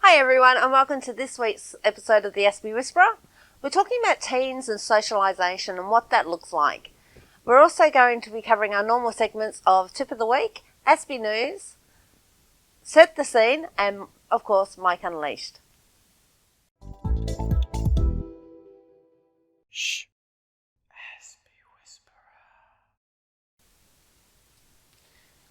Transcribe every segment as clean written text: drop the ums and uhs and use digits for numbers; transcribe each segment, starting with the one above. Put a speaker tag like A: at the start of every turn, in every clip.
A: Hi everyone and welcome to this week's episode of the Aspie Whisperer. We're talking about teens and socialisation and what that looks like. We're also going to be covering our normal segments of Tip of the Week, Aspie News, Set the Scene and of course Mike Unleashed.
B: Shh. Aspie Whisperer.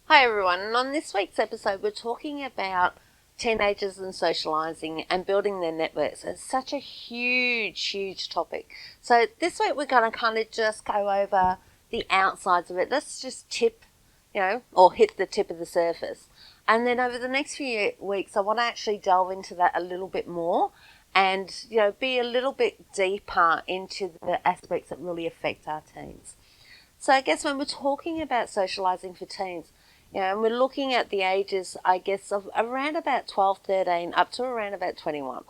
A: Hi everyone, and on this week's episode we're talking about teenagers and socialising and building their networks. It's such a huge topic. So this week we're going to kind of just go over the outsides of it. Let's just tip, or hit the tip of the surface. And then over the next few weeks I want to actually delve into that a little bit more and, be a little bit deeper into the aspects that really affect our teens. So I guess when we're talking about socialising for teens, and we're looking at the ages, I guess, of around about 12, 13, up to around about 21.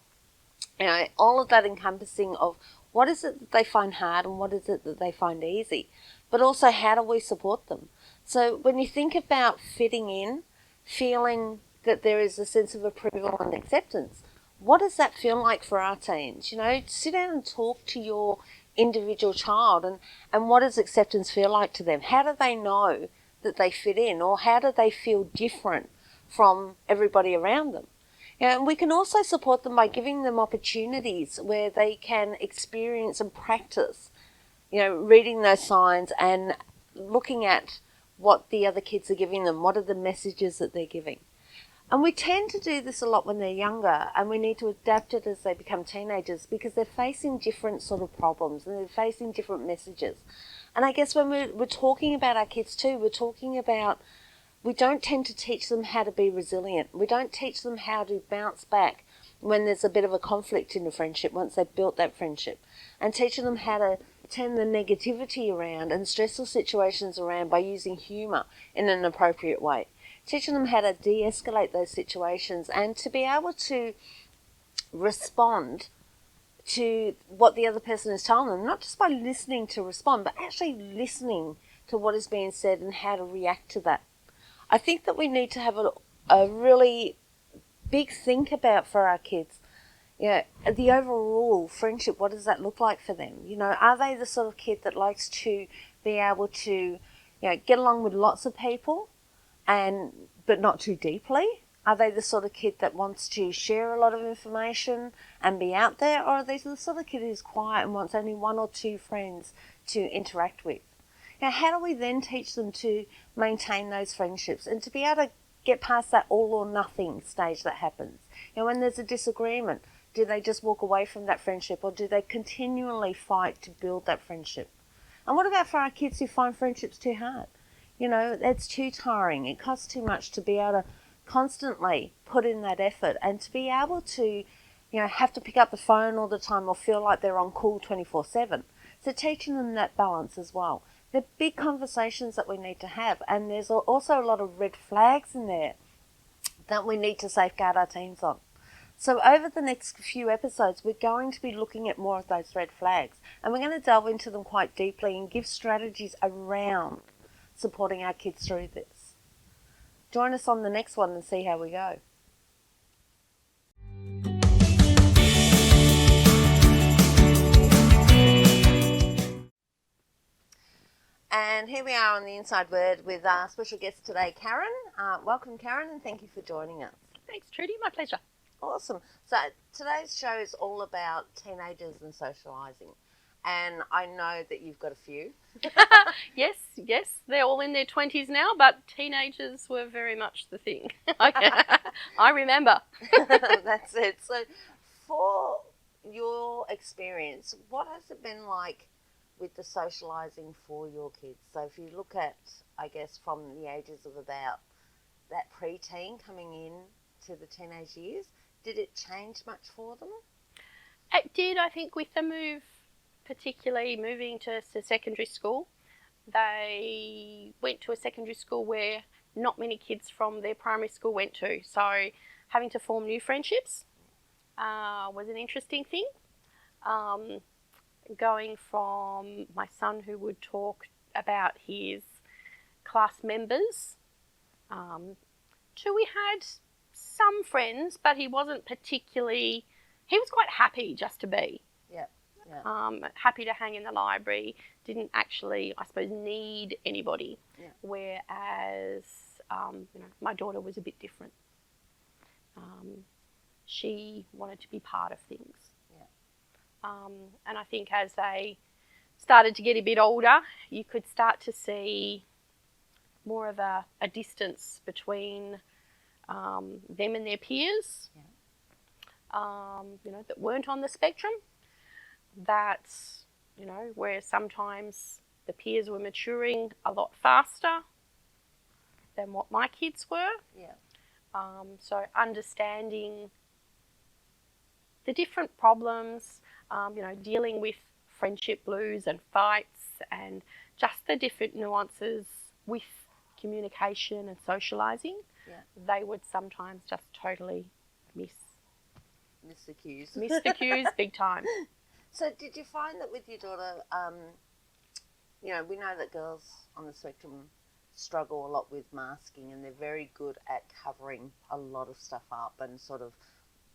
A: All of that encompassing of what is it that they find hard and what is it that they find easy, but also how do we support them? So when you think about fitting in, feeling that there is a sense of approval and acceptance, what does that feel like for our teens? Sit down and talk to your individual child and what does acceptance feel like to them? How do they know that they fit in, or how do they feel different from everybody around them? And we can also support them by giving them opportunities where they can experience and practice, reading those signs and looking at what the other kids are giving them, what are the messages that they're giving. And we tend to do this a lot when they're younger, and we need to adapt it as they become teenagers because they're facing different sort of problems and they're facing different messages. And I guess when we're talking about our kids too, we're talking about we don't tend to teach them how to be resilient. We don't teach them how to bounce back when there's a bit of a conflict in a friendship once they've built that friendship, and teaching them how to turn the negativity around and stressful situations around by using humour in an appropriate way. Teaching them how to de-escalate those situations and to be able to respond to what the other person is telling them, not just by listening to respond, but actually listening to what is being said and how to react to that. I think that we need to have a really big think about for our kids, the overall friendship, what does that look like for them? Are they the sort of kid that likes to be able to, get along with lots of people but not too deeply? Are they the sort of kid that wants to share a lot of information and be out there? Or are they the sort of kid who's quiet and wants only one or two friends to interact with? How do we then teach them to maintain those friendships and to be able to get past that all or nothing stage that happens? When there's a disagreement, do they just walk away from that friendship, or do they continually fight to build that friendship? And what about for our kids who find friendships too hard? It's too tiring. It costs too much to be able to constantly put in that effort and to be able to, have to pick up the phone all the time or feel like they're on call 24/7. So teaching them that balance as well. They're big conversations that we need to have, and there's also a lot of red flags in there that we need to safeguard our teens on. So over the next few episodes, we're going to be looking at more of those red flags, and we're going to delve into them quite deeply and give strategies around supporting our kids through this. Join us on the next one and see how we go. And here we are on the Inside Word with our special guest today, Karen. Welcome, Karen, and thank you for joining us.
C: Thanks, Trudy. My pleasure.
A: Awesome. So today's show is all about teenagers and socialising. And I know that you've got a few.
C: Yes, they're all in their 20s now, but teenagers were very much the thing. I remember.
A: That's it. So for your experience, what has it been like with the socialising for your kids? So if you look at, I guess, from the ages of about that preteen coming in to the teenage years, did it change much for them?
C: It did, I think, with the move, particularly moving to secondary school. They went to a secondary school where not many kids from their primary school went to. So having to form new friendships was an interesting thing. Going from my son, who would talk about his class members, to we had some friends, but he wasn't particularly, he was quite happy just to be.
A: Yeah.
C: Happy to hang in the library, didn't actually, I suppose, need anybody.
A: Yeah.
C: Whereas, my daughter was a bit different. She wanted to be part of things.
A: Yeah.
C: And I think as they started to get a bit older, you could start to see more of a distance between them and their peers, that weren't on the spectrum. That's, where sometimes the peers were maturing a lot faster than what my kids were.
A: Yeah.
C: So understanding the different problems, dealing with friendship blues and fights and just the different nuances with communication and socialising, they would sometimes just totally miss
A: the cues.
C: Miss the cues big time.
A: So did you find that with your daughter, we know that girls on the spectrum struggle a lot with masking, and they're very good at covering a lot of stuff up and sort of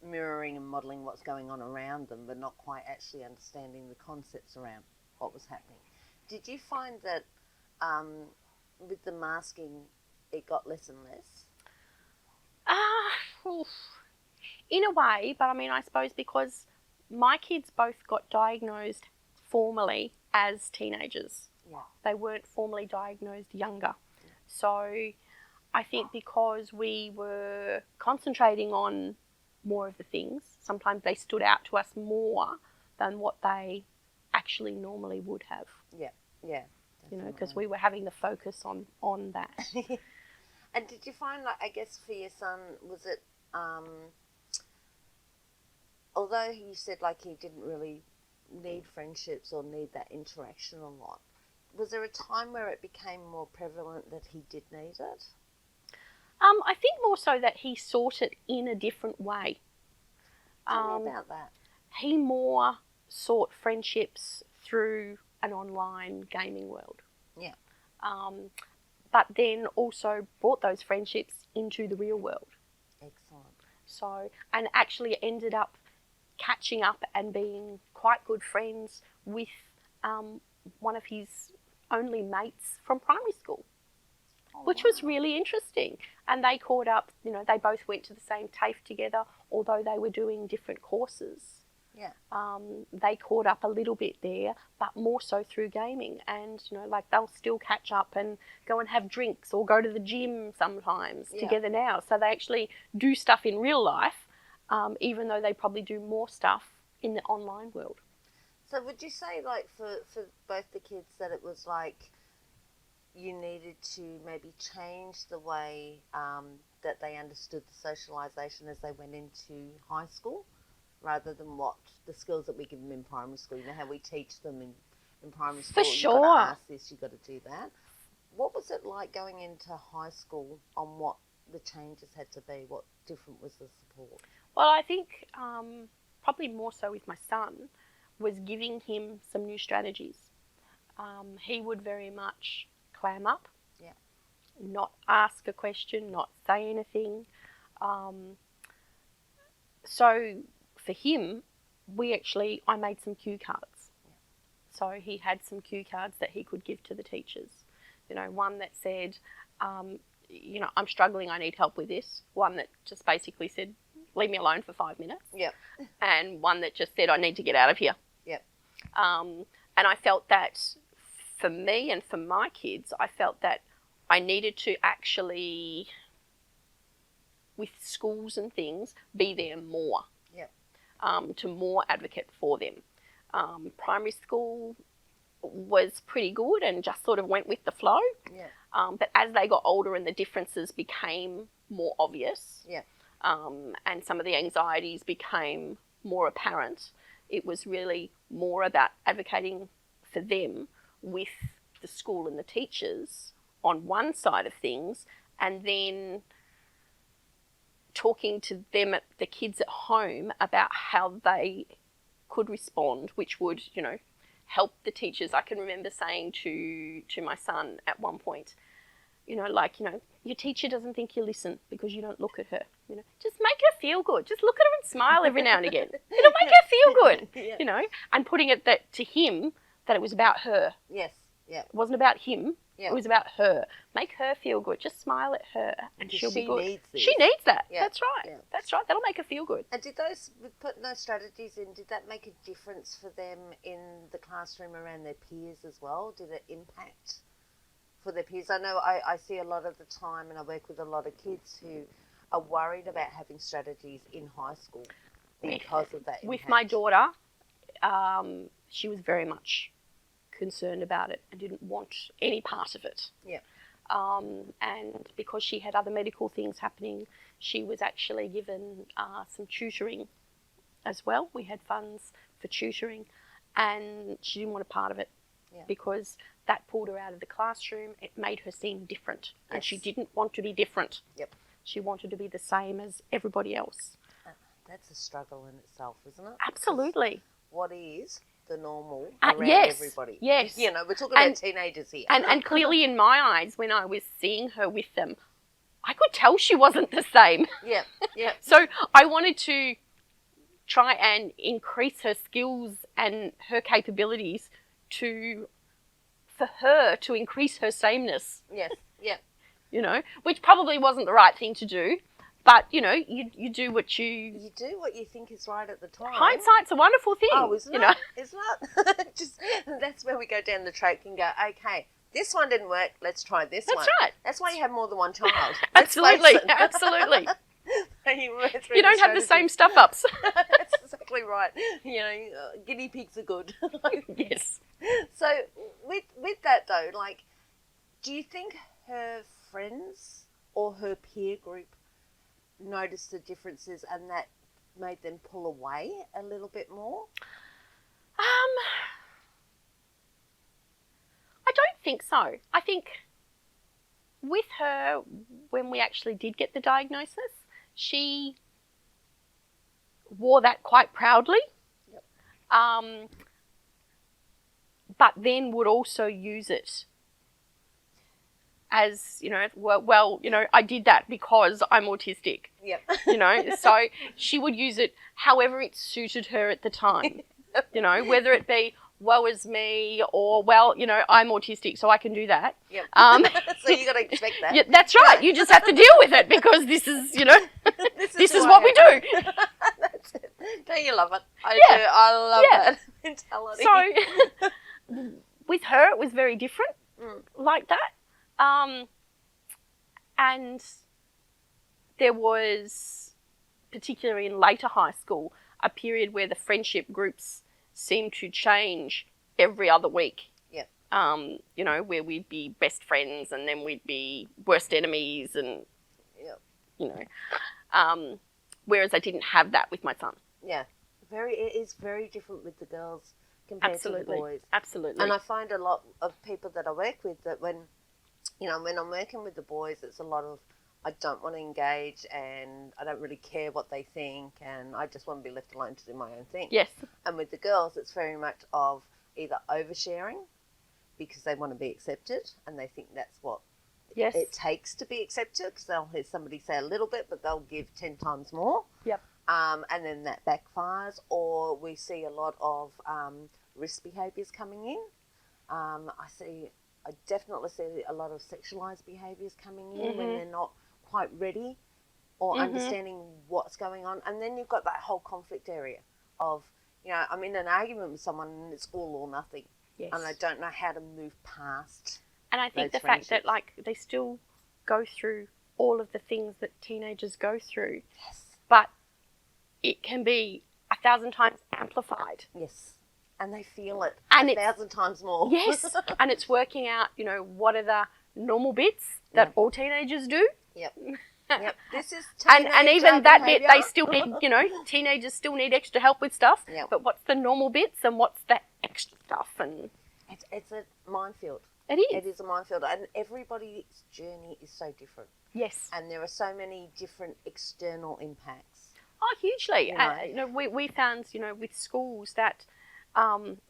A: mirroring and modelling what's going on around them, but not quite actually understanding the concepts around what was happening. Did you find that with the masking, it got less and less?
C: In a way, but I suppose because my kids both got diagnosed formally as teenagers.
A: Yeah.
C: They weren't formally diagnosed younger. Yeah. So I think because we were concentrating on more of the things, sometimes they stood out to us more than what they actually normally would have.
A: Yeah, yeah.
C: Because we were having the focus on that.
A: And did you find, I guess for your son, was it, although you said he didn't really need friendships or need that interaction a lot, was there a time where it became more prevalent that he did need it?
C: I think more so that he sought it in a different way.
A: Tell me about that.
C: He more sought friendships through an online gaming world.
A: Yeah.
C: But then also brought those friendships into the real world.
A: Excellent.
C: So, and actually ended up catching up and being quite good friends with one of his only mates from primary school, which was really interesting. And they caught up, they both went to the same TAFE together, although they were doing different courses.
A: Yeah.
C: They caught up a little bit there, but more so through gaming. And, they'll still catch up and go and have drinks or go to the gym sometimes together now. So they actually do stuff in real life, even though they probably do more stuff in the online world.
A: So would you say, for both the kids, that it was you needed to maybe change the way that they understood the socialisation as they went into high school, rather than what the skills that we give them in primary school? How we teach them in primary school.
C: For sure.
A: You've got to ask this, you've got to do that. What was it like going into high school on what the changes had to be? What different was the support?
C: Well, I think probably more so with my son was giving him some new strategies. He would very much clam up, not ask a question, not say anything. So for him, I made some cue cards. Yeah. So he had some cue cards that he could give to the teachers. One that said, I'm struggling, I need help with this. One that just basically said, leave me alone for 5 minutes.
A: Yep.
C: And one that just said, I need to get out of here.
A: Yep.
C: And I felt that for me and for my kids, I felt that I needed to actually, with schools and things, be there more.
A: Yep.
C: To more advocate for them. Primary school was pretty good and just sort of went with the flow.
A: Yeah.
C: But as they got older and the differences became more obvious, and some of the anxieties became more apparent, it was really more about advocating for them with the school and the teachers on one side of things, and then talking to them, the kids at home, about how they could respond, which would, help the teachers. I can remember saying to my son at one point, you your teacher doesn't think you listen because you don't look at her. You know, just make her feel good. Just look at her and smile every now and again. It'll make her feel good.
A: Yeah.
C: You know, and putting it that to him that it was about her.
A: Yes. Yeah.
C: It wasn't about him.
A: Yeah.
C: It was about her. Make her feel good. Just smile at her and she'll be good.
A: Needs this.
C: She needs that.
A: Yeah.
C: That's right.
A: Yeah.
C: That's right. That'll make her feel good.
A: And did those, with putting those strategies in, did that make a difference for them in the classroom around their peers as well? Did it impact for their peers? I know I see a lot of the time, and I work with a lot of kids who are worried about having strategies in high school because of that impact.
C: With my daughter, she was very much concerned about it and didn't want any part of it.
A: Yeah.
C: And because she had other medical things happening, she was actually given some tutoring as well. We had funds for tutoring, and she didn't want a part of it because that pulled her out of the classroom. It made her seem different, and she didn't want to be different.
A: Yep.
C: She wanted to be the same as everybody else.
A: That's a struggle in itself, isn't it?
C: Absolutely.
A: What is the normal around everybody?
C: Yes.
A: You know, we're talking about teenagers here.
C: And clearly in my eyes, when I was seeing her with them, I could tell she wasn't the same.
A: Yeah, yeah.
C: So I wanted to try and increase her skills and her capabilities for her to increase her sameness.
A: Yes, yeah.
C: You know, which probably wasn't the right thing to do. But, you know, you do what
A: You do what you think is right at the time.
C: Hindsight's a wonderful thing.
A: Oh, isn't
C: you
A: it?
C: know?
A: Isn't it? Just, that's where we go down the track and go, okay, this one didn't work, let's try this one.
C: That's right.
A: That's why you have more than one child.
C: Absolutely, absolutely. You don't have the same stuff-ups.
A: That's exactly right. You know, guinea pigs are good.
C: Yes.
A: So with that though, like, do you think her friends or her peer group noticed the differences and that made them pull away a little bit more?
C: I don't think so. I think with her, when we actually did get the diagnosis, she wore that quite proudly. Yep. But then would also use it as, you know, well, you know, I did that because I'm autistic.
A: Yep.
C: You know, so she would use it however it suited her at the time. You know, whether it be, woe is me, or, well, you know, I'm autistic, so I can do that.
A: Yep. So you got to expect that.
C: Yeah, that's right. You just have to deal with it because this is, you know, this is what we do.
A: That's it. Don't you love it? I do. I love that mentality.
C: So with her, it was very different like that. And there was, particularly in later high school, a period where the friendship groups seemed to change every other week.
A: Yep.
C: You know, where we'd be best friends and then we'd be worst enemies and, you know, whereas I didn't have that with my son.
A: Yeah. It is very different with the girls compared to the boys.
C: Absolutely.
A: And I find a lot of people that I work with that when I'm working with the boys, it's a lot of, I don't want to engage and I don't really care what they think and I just want to be left alone to do my own thing.
C: Yes.
A: And with the girls, it's very much of either oversharing because they want to be accepted and they think that's what it takes to be accepted, because they'll hear somebody say a little bit but they'll give 10 times more.
C: Yep.
A: And then that backfires. Or we see a lot of risk behaviours coming in. I definitely see a lot of sexualised behaviours coming in when they're not quite ready or understanding what's going on. And then you've got that whole conflict area of, you know, I'm in an argument with someone and it's all or nothing.
C: Yes.
A: And I don't know how to move past.
C: And I think the fact that, like, they still go through all of the things that teenagers go through.
A: Yes.
C: But it can be 1,000 times amplified.
A: Yes. And they feel it
C: and
A: 1,000 times more.
C: Yes. And it's working out, you know, what are the normal bits that all teenagers do.
A: Yep. Yep. This is
C: and even that bit, they still need, you know, teenagers still need extra help with stuff.
A: Yep.
C: But what's the normal bits and what's the extra stuff? And
A: it's a minefield.
C: It is.
A: It is a minefield. And everybody's journey is so different.
C: Yes.
A: And there are so many different external impacts.
C: Oh, hugely.
A: You
C: know, we found, you know, with schools that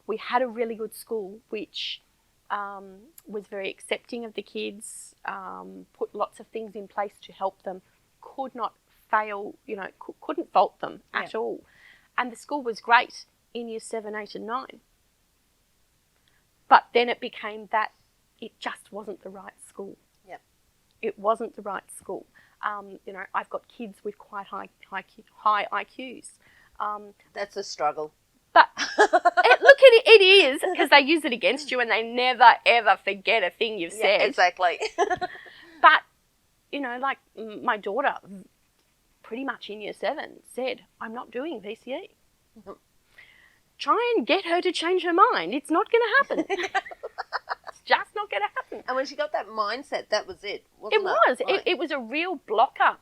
C: we had a really good school which was very accepting of the kids, put lots of things in place to help them, could not fail, couldn't fault them at all. And the school was great in year 7, 8 and 9. But then it became that it just wasn't the right school.
A: Yep.
C: It wasn't the right school. I've got kids with quite high IQs.
A: That's a struggle.
C: But it is, because they use it against you and they never, ever forget a thing you've said.
A: Exactly.
C: But, like my daughter, pretty much in year 7, said, I'm not doing PCE. Mm-hmm. Try and get her to change her mind. It's not going to happen. It's just not going to happen.
A: And when she got that mindset, that was it, wasn't it?
C: Was.
A: Right.
C: It was a real blocker.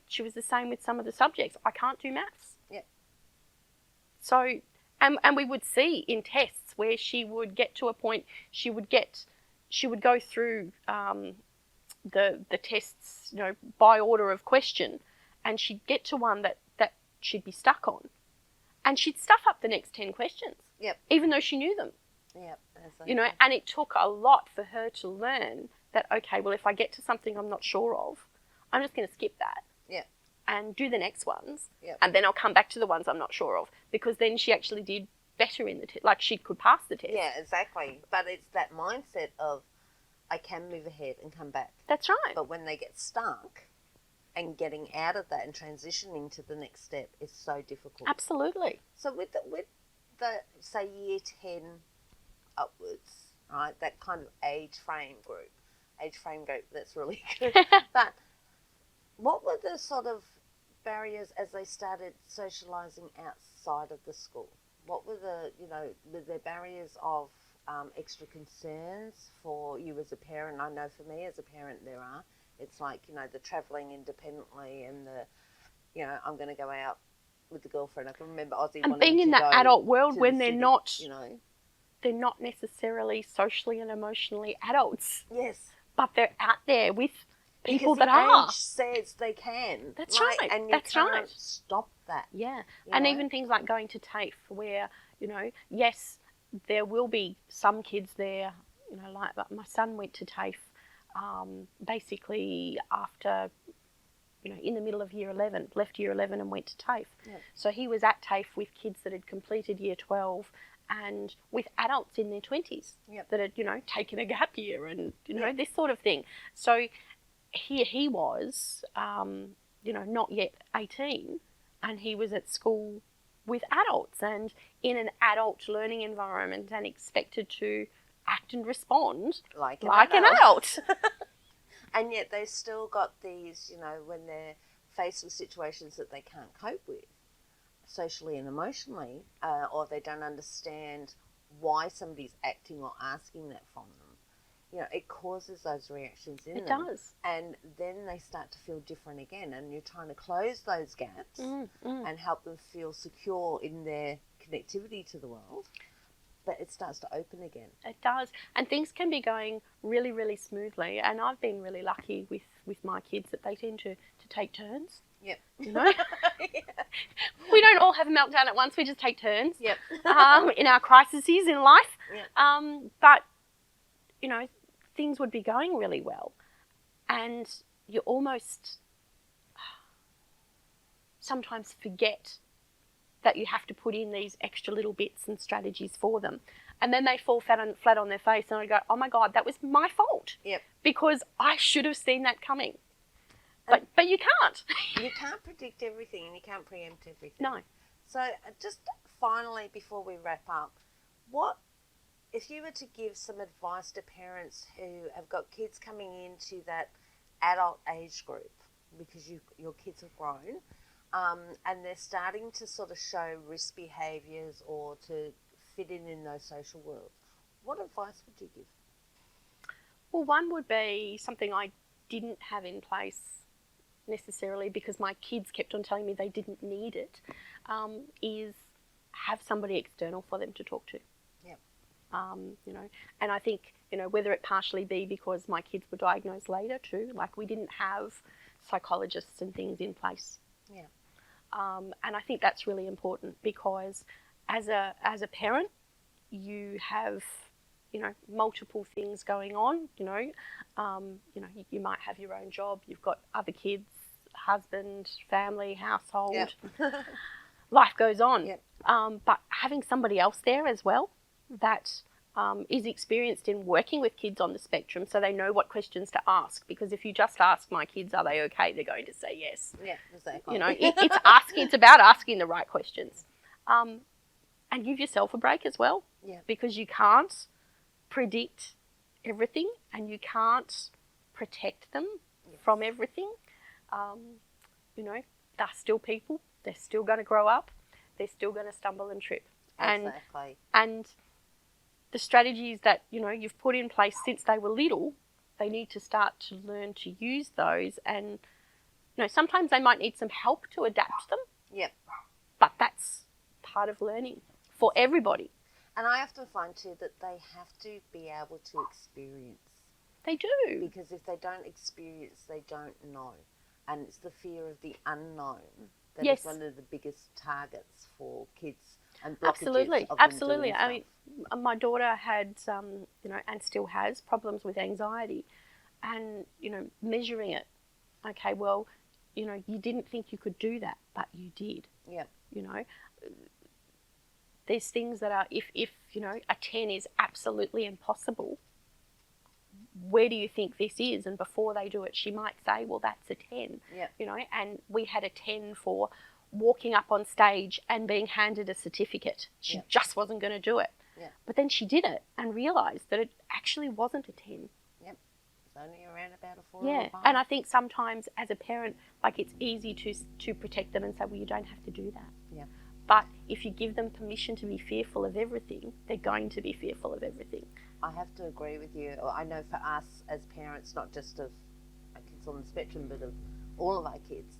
C: She was the same with some of the subjects. I can't do maths.
A: Yeah.
C: So, and we would see in tests where she would get to a point, she would go through the tests, by order of question, and she'd get to one that she'd be stuck on. And she'd stuff up the next 10 questions. Yep. Even though she knew them.
A: Yep.
C: And it took a lot for her to learn that, okay, well, if I get to something I'm not sure of, I'm just going to skip that. Yeah. And do the next ones. Yep. And then I'll come back to the ones I'm not sure of, because then she actually did better in the test. Like, she could pass the test.
A: Yeah, exactly. But it's that mindset of, I can move ahead and come back.
C: That's right.
A: But when they get stuck, and getting out of that and transitioning to the next step is so difficult.
C: Absolutely.
A: So with the say year 10 upwards, right, that kind of age frame group, that's really good. But what were the sort of barriers as they started socialising outside of the school? What were were there barriers of extra concerns for you as a parent? I know for me as a parent there are. It's like, the travelling independently and I'm going to go out with the girlfriend. I can remember Ozzy
C: and being in that adult world when they're
A: city,
C: not, they're not necessarily socially and emotionally adults.
A: Yes.
C: But they're out there with people
A: because
C: that are.
A: Age says they can.
C: That's right.
A: And you
C: That's
A: can't
C: right.
A: stop that.
C: Yeah. And even things like going to TAFE where, yes, there will be some kids there, like my son went to TAFE. Basically after, in the middle of year 11, left year 11 and went to TAFE. Yep. So he was at TAFE with kids that had completed year 12 and with adults in their 20s that had, taken a gap year and, this sort of thing. So here he was, not yet 18, and he was at school with adults and in an adult learning environment and expected to act and respond like an adult.
A: And yet they've still got these, when they're faced with situations that they can't cope with socially and emotionally, or they don't understand why somebody's acting or asking that from them, it causes those reactions in them. It
C: does.
A: And then they start to feel different again, and you're trying to close those gaps and help them feel secure in their connectivity to the world. But it starts to open again.
C: It does. And things can be going really, really smoothly. And I've been really lucky with my kids that they tend to take turns.
A: Yep.
C: Yeah. We don't all have a meltdown at once. We just take turns.
A: Yep.
C: In our crises in life.
A: Yep.
C: But, things would be going really well. And you almost sometimes forget that you have to put in these extra little bits and strategies for them. And then they fall flat on their face and I go, oh my God, that was my fault.
A: Yep.
C: Because I should have seen that coming. But you can't.
A: You can't predict everything and you can't preempt everything.
C: No.
A: So just finally, before we wrap up, what, if you were to give some advice to parents who have got kids coming into that adult age group, because your kids have grown, and they're starting to sort of show risk behaviours or to fit in those social worlds, what advice would you give?
C: Well, one would be something I didn't have in place necessarily because my kids kept on telling me they didn't need it, is have somebody external for them to talk to.
A: Yep.
C: And I think, whether it partially be because my kids were diagnosed later too, like we didn't have psychologists and things in place.
A: Yeah.
C: And I think that's really important because as a parent, you have, multiple things going on. You might have your own job, you've got other kids, husband, family, household.
A: Yep.
C: Life goes on.
A: Yep.
C: But having somebody else there as well that is experienced in working with kids on the spectrum, so they know what questions to ask. Because if you just ask my kids, are they okay, they're going to say yes.
A: Yeah, exactly.
C: It's about asking the right questions. And give yourself a break as well.
A: Yeah.
C: Because you can't predict everything and you can't protect them from everything. They're still people. They're still going to grow up. They're still going to stumble and trip.
A: Exactly.
C: And the strategies that, you've put in place since they were little, they need to start to learn to use those. And, sometimes they might need some help to adapt them.
A: Yep.
C: But that's part of learning for everybody.
A: And I often find too that they have to be able to experience.
C: They do.
A: Because if they don't experience, they don't know. And it's the fear of the unknown that is one of the biggest targets for kids and blockages of them
C: Absolutely.
A: doing
C: I mean, my daughter had, and still has problems with anxiety, and measuring it. Okay, well, you didn't think you could do that, but you did.
A: Yeah.
C: There's things that are, if a 10 is absolutely impossible, where do you think this is? And before they do it, she might say, well, that's a 10.
A: Yeah.
C: And we had a 10 for walking up on stage and being handed a certificate. She just wasn't going to do it.
A: Yeah.
C: But then she did it and realised that it actually wasn't a 10.
A: Yep. It's only around about a 4
C: Yeah.
A: or a 5.
C: And I think sometimes as a parent, it's easy to protect them and say, well, you don't have to do that.
A: Yeah.
C: But if you give them permission to be fearful of everything, they're going to be fearful of everything.
A: I have to agree with you. I know for us as parents, not just of our kids on the spectrum, but of all of our kids,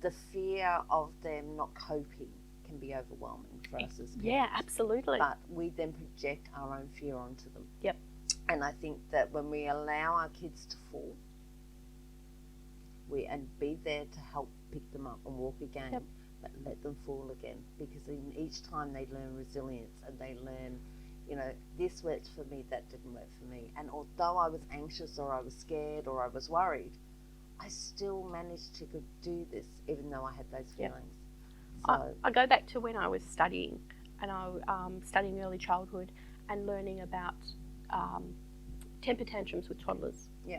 A: the fear of them not coping can be overwhelming for us as parents.
C: Yeah, absolutely.
A: But we then project our own fear onto them.
C: Yep.
A: And I think that when we allow our kids to fall, and be there to help pick them up and walk again, but let them fall again, because in each time they learn resilience and they learn, this worked for me, that didn't work for me. And although I was anxious or I was scared or I was worried, I still managed to do this even though I had those feelings. So
C: I go back to when I was studying, and I was studying early childhood and learning about temper tantrums with toddlers.
A: Yeah.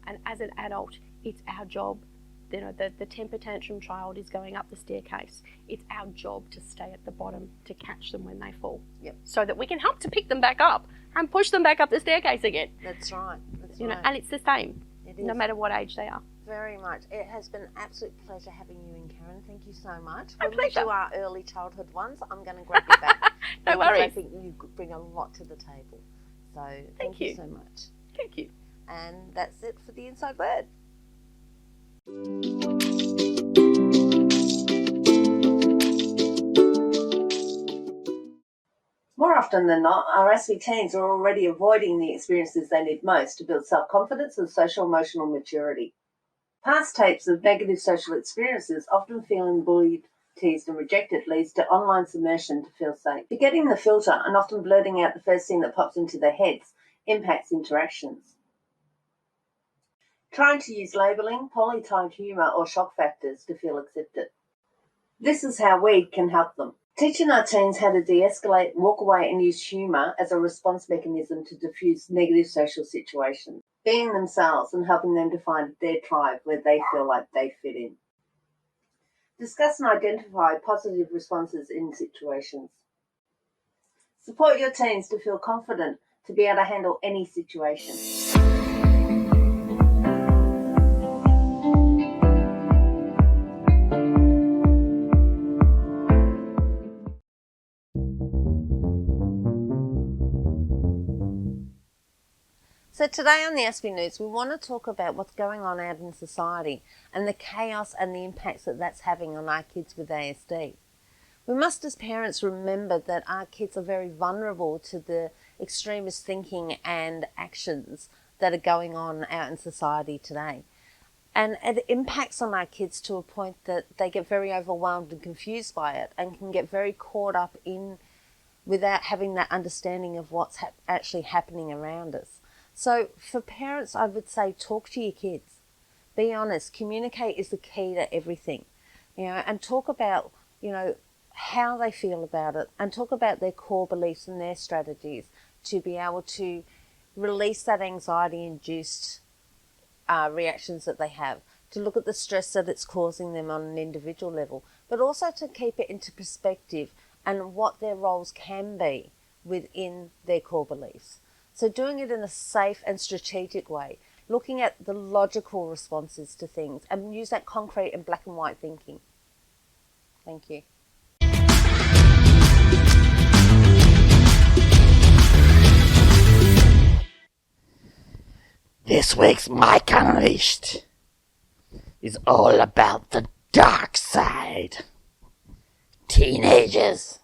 C: And as an adult, it's our job. The temper tantrum child is going up the staircase. It's our job to stay at the bottom to catch them when they fall.
A: Yep.
C: So that we can help to pick them back up and push them back up the staircase again.
A: That's right.
C: And it's the same,
A: It is.
C: no matter what age they are.
A: Very much. It has been an absolute pleasure having you in, Karen. Thank you so much.
C: My
A: when
C: pleasure.
A: we do our early childhood ones, I'm going to grab you back.
C: No worries.
A: I think you bring a lot to the table. So thank you so much.
C: Thank you.
A: And that's it for the Inside Word. More often than not, our Aspie teens are already avoiding the experiences they need most to build self-confidence and social-emotional maturity. Past tapes of negative social experiences, often feeling bullied, teased and rejected, leads to online submersion to feel safe. Forgetting the filter and often blurting out the first thing that pops into their heads impacts interactions. Trying to use labelling, polytype humour or shock factors to feel accepted. This is how we can help them. Teaching our teens how to de-escalate, walk away and use humour as a response mechanism to diffuse negative social situations. Being themselves and helping them to find their tribe where they feel like they fit in. Discuss and identify positive responses in situations. Support your teens to feel confident to be able to handle any situation. So today on the Aspie News, we want to talk about what's going on out in society and the chaos and the impacts that that's having on our kids with ASD. We must as parents remember that our kids are very vulnerable to the extremist thinking and actions that are going on out in society today. And it impacts on our kids to a point that they get very overwhelmed and confused by it and can get very caught up in without having that understanding of what's actually happening around us. So for parents, I would say talk to your kids. Be honest. Communicate is the key to everything, and talk about, how they feel about it, and talk about their core beliefs and their strategies to be able to release that anxiety-induced reactions that they have, to look at the stress that it's causing them on an individual level, but also to keep it into perspective and what their roles can be within their core beliefs. So doing it in a safe and strategic way, looking at the logical responses to things, and use that concrete and black and white thinking. Thank you.
B: This week's Mike Unleashed is all about the dark side. Teenagers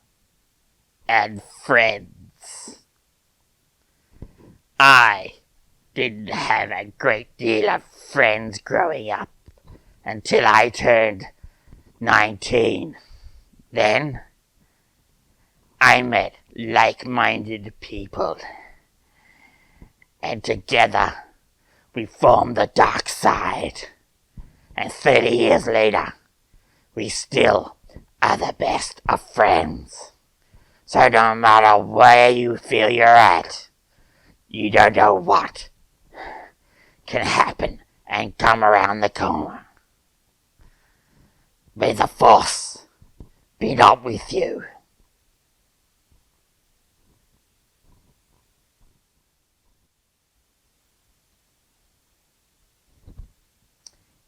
B: and friends. I didn't have a great deal of friends growing up until I turned 19. Then I met like-minded people, and together we formed the dark side. And 30 years later, we still are the best of friends. So no matter where you feel you're at, you don't know what can happen and come around the corner. May the force be not with you.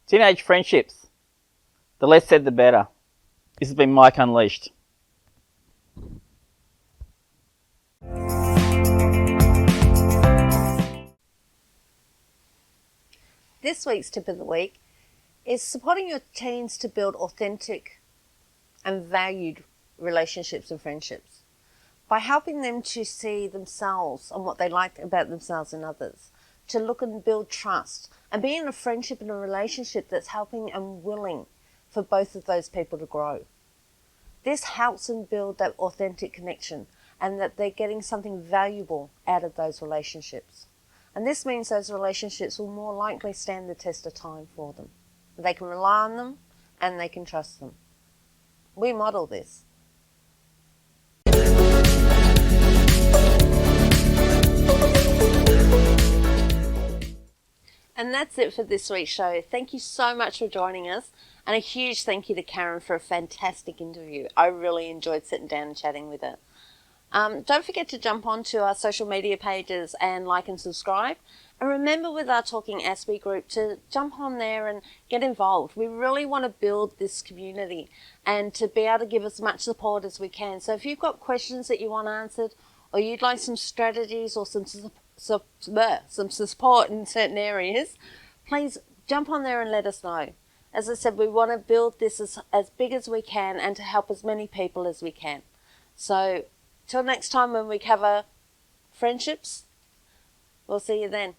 D: Teenage friendships. The less said, the better. This has been Mike Unleashed.
A: This week's tip of the week is supporting your teens to build authentic and valued relationships and friendships by helping them to see themselves and what they like about themselves and others, to look and build trust, and be in a friendship and a relationship that's helping and willing for both of those people to grow. This helps them build that authentic connection and that they're getting something valuable out of those relationships. And this means those relationships will more likely stand the test of time for them. They can rely on them and they can trust them. We model this. And that's it for this week's show. Thank you so much for joining us. And a huge thank you to Karen for a fantastic interview. I really enjoyed sitting down and chatting with her. Don't forget to jump onto our social media pages and like and subscribe. And remember with our Talking Aspie group to jump on there and get involved. We really want to build this community and to be able to give as much support as we can. So if you've got questions that you want answered, or you'd like some strategies or some support in certain areas, please jump on there and let us know. As I said, we want to build this as big as we can and to help as many people as we can. So till next time when we cover friendships, we'll see you then.